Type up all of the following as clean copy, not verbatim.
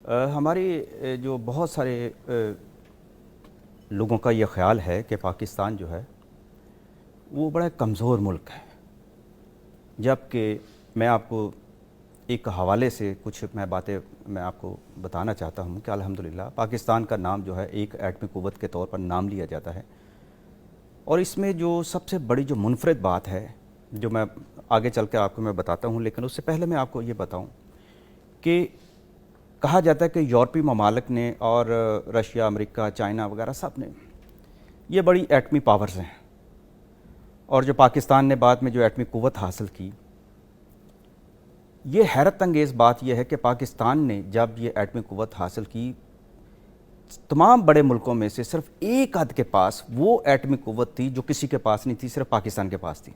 हमारी जो बहुत सारे लोगों का ये ख्याल है कि पाकिस्तान जो है वो बड़ा कमज़ोर मुल्क है, जबकि मैं आपको एक हवाले से कुछ बातें मैं आपको बताना चाहता हूँ कि अल्हम्दुलिल्लाह पाकिस्तान का नाम जो है एक एटमी क़ुव्वत के तौर पर नाम लिया जाता है। और इसमें जो सबसे बड़ी जो मुनफरद बात है, जो मैं आगे चल कर आपको मैं बताता हूँ, लेकिन उससे पहले मैं आपको ये बताऊँ कि कहा जाता है कि यूरोपीय ममालिक ने और रशिया, अमेरिका, चाइना वगैरह सब ने ये बड़ी एटमी पावर्स हैं, और जो पाकिस्तान ने बाद में जो एटमी क़ुव्वत हासिल की, ये हैरत अंगेज़ बात यह है कि पाकिस्तान ने जब ये एटमी क़ुव्वत हासिल की, तमाम बड़े मुल्कों में से सिर्फ एक आध के पास वो एटमी क़ुव्वत थी जो किसी के पास नहीं थी, सिर्फ पाकिस्तान के पास थी।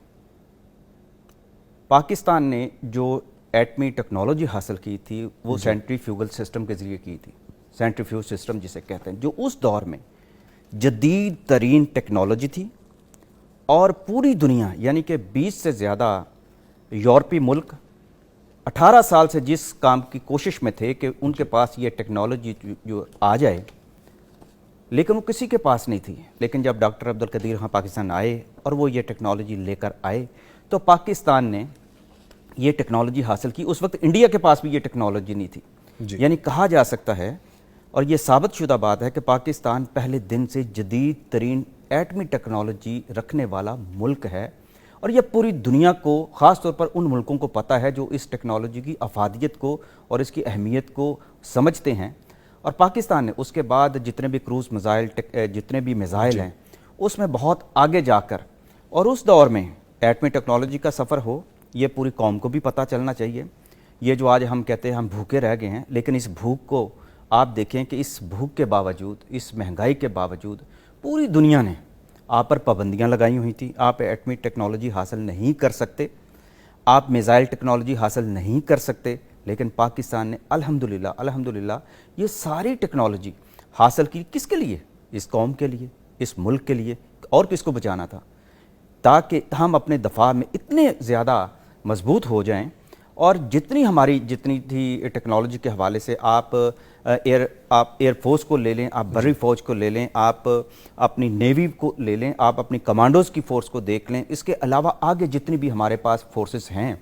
पाकिस्तान ने जो एटमी टेक्नोलॉजी हासिल की थी वो सेंट्रीफ्यूगल सिस्टम के ज़रिए की थी, सेंट्रीफ्यूज सिस्टम जिसे कहते हैं, जो उस दौर में जदीद तरीन टेक्नोलॉजी थी। और पूरी दुनिया यानी कि 20 से ज़्यादा यूरोपीय मुल्क 18 साल से जिस काम की कोशिश में थे कि उनके पास ये टेक्नोलॉजी जो आ जाए, लेकिन वो किसी के पास नहीं थी। लेकिन जब डॉक्टर अब्दुल कदीर यहाँ पाकिस्तान आए और वो ये टेक्नोलॉजी लेकर आए, तो पाकिस्तान ने ये टेक्नोलॉजी हासिल की। उस वक्त इंडिया के पास भी ये टेक्नोलॉजी नहीं थी। यानी कहा जा सकता है, और ये साबित शुदा बात है, कि पाकिस्तान पहले दिन से जदीद तरीन एटमी टेक्नोलॉजी रखने वाला मुल्क है। और यह पूरी दुनिया को, ख़ास तौर पर उन मुल्कों को पता है जो इस टेक्नोलॉजी की अफादियत को और इसकी अहमियत को समझते हैं। और पाकिस्तान ने उसके बाद जितने भी क्रूज़ मिज़ाइल, जितने भी मिज़ाइल हैं, उसमें बहुत आगे जाकर, और उस दौर में एटमी टेक्नोलॉजी का सफ़र हो, ये पूरी कौम को भी पता चलना चाहिए। ये जो आज हम कहते हैं हम भूखे रह गए हैं, लेकिन इस भूख को आप देखें कि इस भूख के बावजूद, इस महंगाई के बावजूद पूरी दुनिया ने आप पर पाबंदियां लगाई हुई थी। आप एटमी टेक्नोलॉजी हासिल नहीं कर सकते, आप मिज़ाइल टेक्नोलॉजी हासिल नहीं कर सकते, लेकिन पाकिस्तान ने अल्हम्दुलिल्लाह ये सारी टेक्नोलॉजी हासिल की। किसके लिए? इस कौम के लिए, इस मुल्क के लिए। और किसको बचाना था? ताकि हम अपने दफा में इतने ज़्यादा मजबूत हो जाएं, और जितनी थी टेक्नोलॉजी के हवाले से, आप एयरफोर्स को ले लें, आप बर्री फ़ौज को ले लें, आप अपनी नेवी को ले लें, आप अपनी कमांडोज़ की फ़ोर्स को देख लें, इसके अलावा आगे जितनी भी हमारे पास फोर्सेस हैं,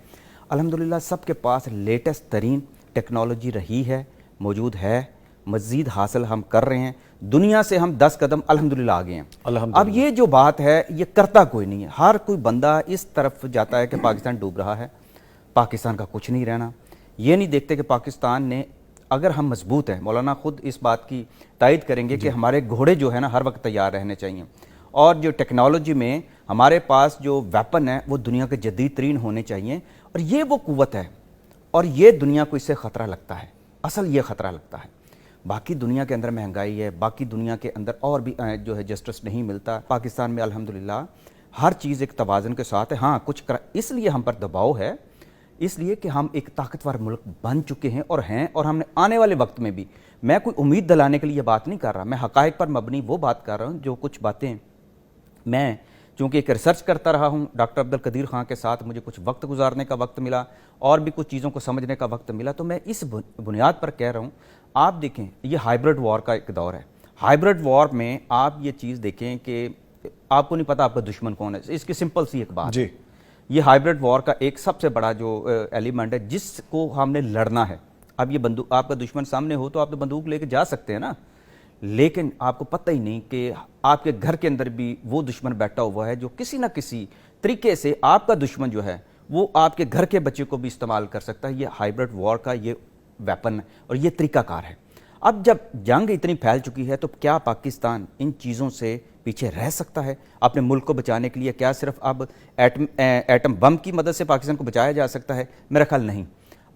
अल्हम्दुलिल्लाह सबके पास लेटेस्ट तरीन टेक्नोलॉजी रही है, मौजूद है, मज़ीद हासिल हम कर रहे हैं। दुनिया से हम 10 कदम अल्हम्दुलिल्लाह आगे हैं। अब ये जो बात है, ये करता कोई नहीं है। हर कोई बंदा इस तरफ जाता है कि पाकिस्तान डूब रहा है, पाकिस्तान का कुछ नहीं रहना। ये नहीं देखते कि पाकिस्तान ने, अगर हम मजबूत हैं, मौलाना खुद इस बात की तायद करेंगे कि हमारे घोड़े जो है ना हर वक्त तैयार रहने चाहिए। और जो टेक्नोलॉजी में हमारे पास जो वेपन है वो दुनिया के जदीद तरीन होने चाहिए। और ये वो कुव्वत है, और ये दुनिया को इससे ख़तरा लगता है, असल ये ख़तरा लगता है। बाकी दुनिया के अंदर महंगाई है, बाकी दुनिया के अंदर और भी जो है जस्टिस नहीं मिलता। पाकिस्तान में अल्हम्दुलिल्लाह हर चीज़ एक तवाज़ुन के साथ है। हाँ, इसलिए हम पर दबाव है, इसलिए कि हम एक ताकतवर मुल्क बन चुके हैं, और हमने आने वाले वक्त में भी, मैं कोई उम्मीद दिलाने के लिए बात नहीं कर रहा, मैं हक़ाइक़ पर मबनी वो बात कर रहा हूँ। जो कुछ बातें मैं, चूँकि एक रिसर्च करता रहा हूँ डॉक्टर अब्दुल कदीर खां के साथ, मुझे कुछ वक्त गुजारने का वक्त मिला और भी कुछ चीज़ों को समझने का वक्त मिला, तो मैं इस बुनियाद पर कह रहा हूँ। आप देखें, ये हाइब्रिड वॉर का एक दौर है। हाइब्रिड वॉर में आप ये चीज़ देखें कि आपको नहीं पता आपका दुश्मन कौन है। इसकी सिंपल सी एक बात जी, ये हाइब्रिड वॉर का एक सबसे बड़ा जो एलिमेंट है जिसको हमने लड़ना है। अब ये बंदूक, आपका दुश्मन सामने हो तो आप तो बंदूक लेके जा सकते हैं ना, लेकिन आपको पता ही नहीं कि आपके घर के अंदर भी वो दुश्मन बैठा हुआ है जो किसी ना किसी तरीके से आपका दुश्मन जो है वो आपके घर के बच्चे को भी इस्तेमाल कर सकता है। ये हाइब्रिड वॉर का ये वेपन और ये तरीकाकार है। अब जब जंग इतनी फैल चुकी है, तो क्या पाकिस्तान इन चीज़ों से पीछे रह सकता है? अपने मुल्क को बचाने के लिए क्या सिर्फ अब एटम बम की मदद से पाकिस्तान को बचाया जा सकता है? मेरा ख्याल नहीं।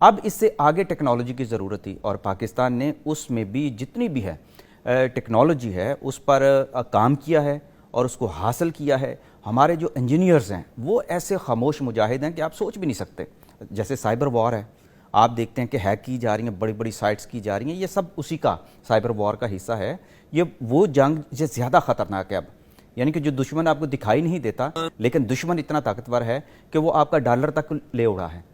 अब इससे आगे टेक्नोलॉजी की ज़रूरत थी, और पाकिस्तान ने उसमें भी जितनी भी है टेक्नोलॉजी है उस पर काम किया है और उसको हासिल किया है। हमारे जो इंजीनियर्स हैं वो ऐसे खामोश मुजाहिद हैं कि आप सोच भी नहीं सकते। जैसे साइबर वॉर है, आप देखते हैं कि हैक की जा रही हैं, बड़ी बड़ी साइट्स की जा रही हैं, ये सब उसी का, साइबर वॉर का हिस्सा है। ये वो जंग जो ज़्यादा ख़तरनाक है अब, यानी कि जो दुश्मन आपको दिखाई नहीं देता, लेकिन दुश्मन इतना ताकतवर है कि वो आपका डॉलर तक ले उड़ा है।